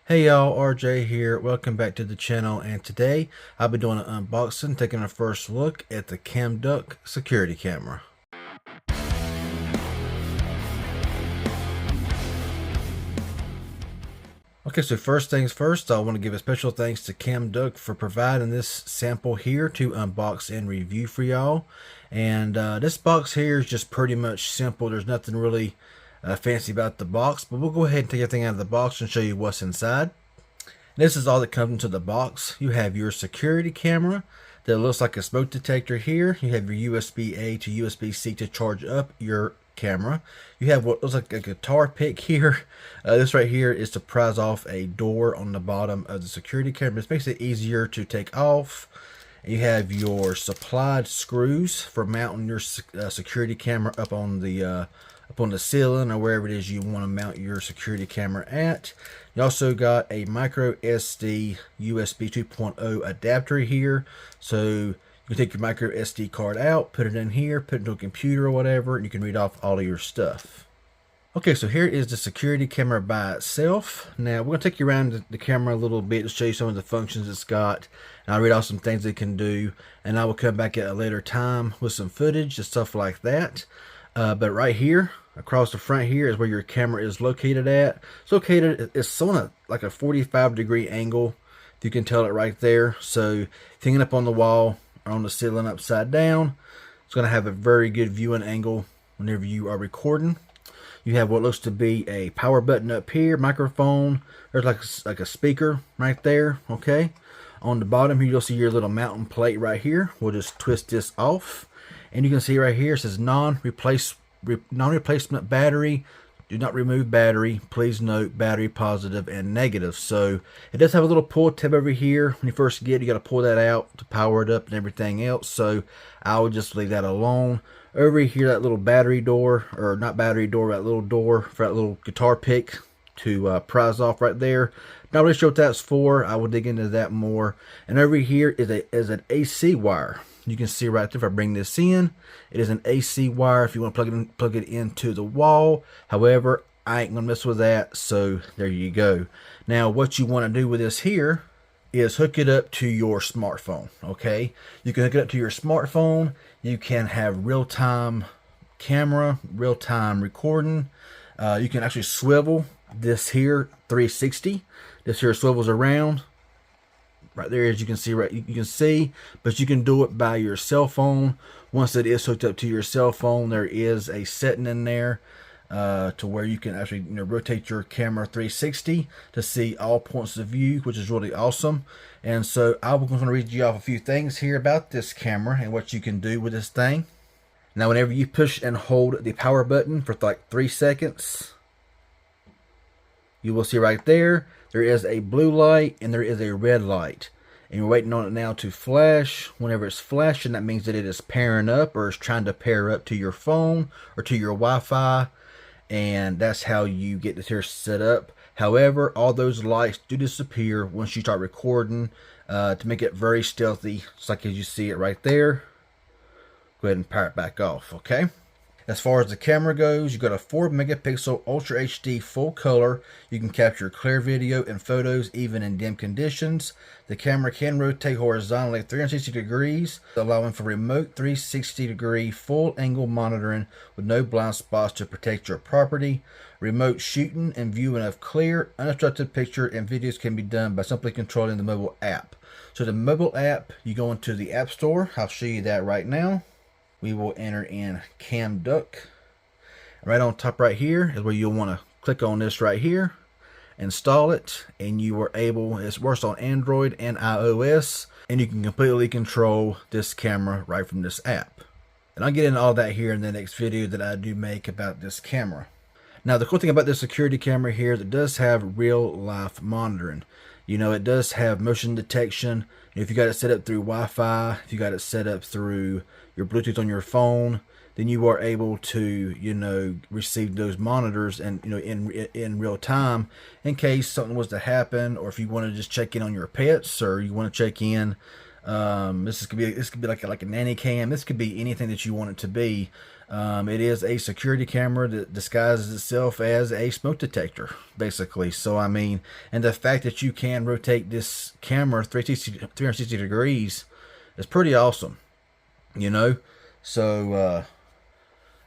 Hey y'all, RJ here. Welcome back to the channel, and today I'll be doing an unboxing, taking a first look at the CamDuck security camera. Okay, so first things first, I want to give a special thanks to CamDuck for providing this sample here to unbox and review for y'all. And this box here is just pretty much simple. There's nothing really fancy about the box, but we'll go ahead and take everything out of the box and show you what's inside. This is all that comes into the box. You have your security camera that looks like a smoke detector here. You have your USB-A to USB-C to charge up your camera. You have what looks like a guitar pick here. This right here is to prise off a door on the bottom of the security camera. This makes it easier to take off. You have your supplied screws for mounting your security camera up on the ceiling or wherever it is you want to mount your security camera at. You also got a micro SD USB 2.0 adapter here, so you can take your micro SD card out, put it in here, put it into a computer or whatever, and you can read off all of your stuff. Okay, so here is the security camera by itself. Now we're going to take you around the camera a little bit to show you some of the functions it's got, and I'll read off some things it can do, and I will come back at a later time with some footage and stuff like that. But right here, across the front here, is where your camera is located at. It's on like a 45-degree angle, if you can tell it right there. So hanging up on the wall or on the ceiling upside down, it's going to have a very good viewing angle whenever you are recording. You have what looks to be a power button up here, microphone. There's like a speaker right there, okay? On the bottom here, you'll see your little mounting plate right here. We'll just twist this off. And you can see right here, it says non-replacement battery. Do not remove battery. Please note battery positive and negative. So it does have a little pull tab over here. When you first get it, you got to pull that out to power it up and everything else. So I would just leave that alone. Over here, that little battery door, or not battery door, that little door for that little guitar pick to prise off right there. Not really sure what that's for. I will dig into that more. And over here is an AC wire. You can see right there, if I bring this in, it is an AC wire if you want to plug it into the wall. However, I ain't gonna mess with that, so there you go. Now what you want to do with this here is hook it up to your smartphone. Okay, you can hook it up to your smartphone. You can have real-time camera, real-time recording. You can actually swivel this here 360. This here swivels around right there, as you can see. But you can do it by your cell phone. Once it is hooked up to your cell phone, there is a setting in there to where you can actually rotate your camera 360 to see all points of view, which is really awesome. And so I'm going to read you off a few things here about this camera and what you can do with this thing. Now whenever you push and hold the power button for like 3 seconds, you will see right there is a blue light and there is a red light. And you're waiting on it now to flash. Whenever it's flashing, that means that it is pairing up or is trying to pair up to your phone or to your Wi-Fi. And that's how you get this here set up. However, all those lights do disappear once you start recording to make it very stealthy. Just like as you see it right there. Go ahead and power it back off, okay? As far as the camera goes, you got a 4 megapixel Ultra HD full color. You can capture clear video and photos even in dim conditions. The camera can rotate horizontally 360 degrees, allowing for remote 360 degree full angle monitoring with no blind spots to protect your property. Remote shooting and viewing of clear, unobstructed picture and videos can be done by simply controlling the mobile app. So the mobile app, you go into the App Store. I'll show you that right now. We will enter in CamDuck. Right on top right here is where you'll want to click on this right here, install it, and you are able, it works on Android and iOS, and you can completely control this camera right from this app. And I'll get into all that here in the next video that I do make about this camera. Now the cool thing about this security camera here is it does have real life monitoring. It does have motion detection. If you got it set up through Wi-Fi, if you got it set up through your Bluetooth on your phone, then you are able to, receive those monitors and, in real time in case something was to happen, or if you want to just check in on your pets, or you want to check in This could be like a nanny cam. This could be anything that you want it to be. It is a security camera that disguises itself as a smoke detector, basically. So I mean, and the fact that you can rotate this camera 360 degrees is pretty awesome, you know. So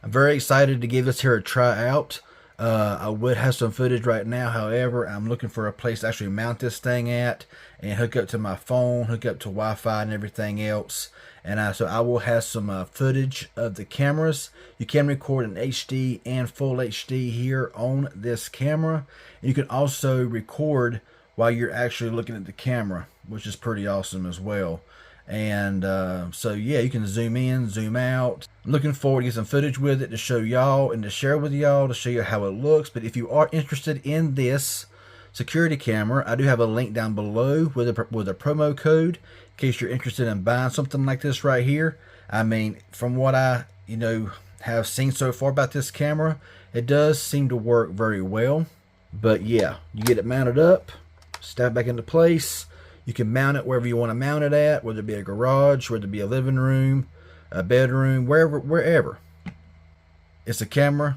I'm very excited to give this here a try out. I would have some footage right now. However, I'm looking for a place to actually mount this thing at and hook up to my phone, hook up to Wi-Fi and everything else. And so I will have some footage of the cameras. You can record in HD and full HD here on this camera. And you can also record while you're actually looking at the camera, which is pretty awesome as well. And so yeah, you can zoom in, zoom out. I'm looking forward to get some footage with it to show y'all and to share with y'all to show you how it looks. But if you are interested in this security camera, I do have a link down below with a promo code in case you're interested in buying something like this right here. I mean, from what I have seen so far about this camera, it does seem to work very well. But yeah, you get it mounted up, snap back into place. You can mount it wherever you want to mount it at, whether it be a garage, whether it be a living room, a bedroom, wherever. It's a camera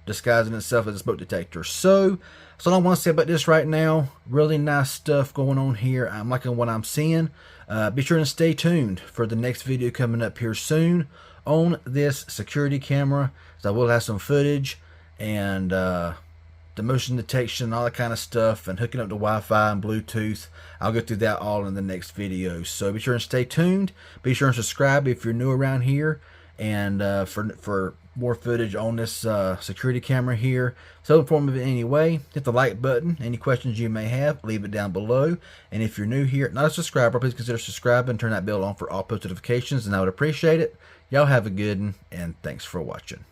disguising itself as a smoke detector. So that's all I want to say about this right now. Really nice stuff going on here. I'm liking what I'm seeing. Be sure to stay tuned for the next video coming up here soon on this security camera. So I will have some footage and the motion detection, all that kind of stuff, and hooking up to Wi-Fi and Bluetooth. I'll go through that all in the next video. So be sure and stay tuned. Be sure and subscribe if you're new around here, and for more footage on this security camera here. So informative in any way, hit the like button. Any questions you may have, leave it down below. And if you're new here, not a subscriber, please consider subscribing and turn that bell on for all post notifications, and I would appreciate it. Y'all have a good one, and thanks for watching.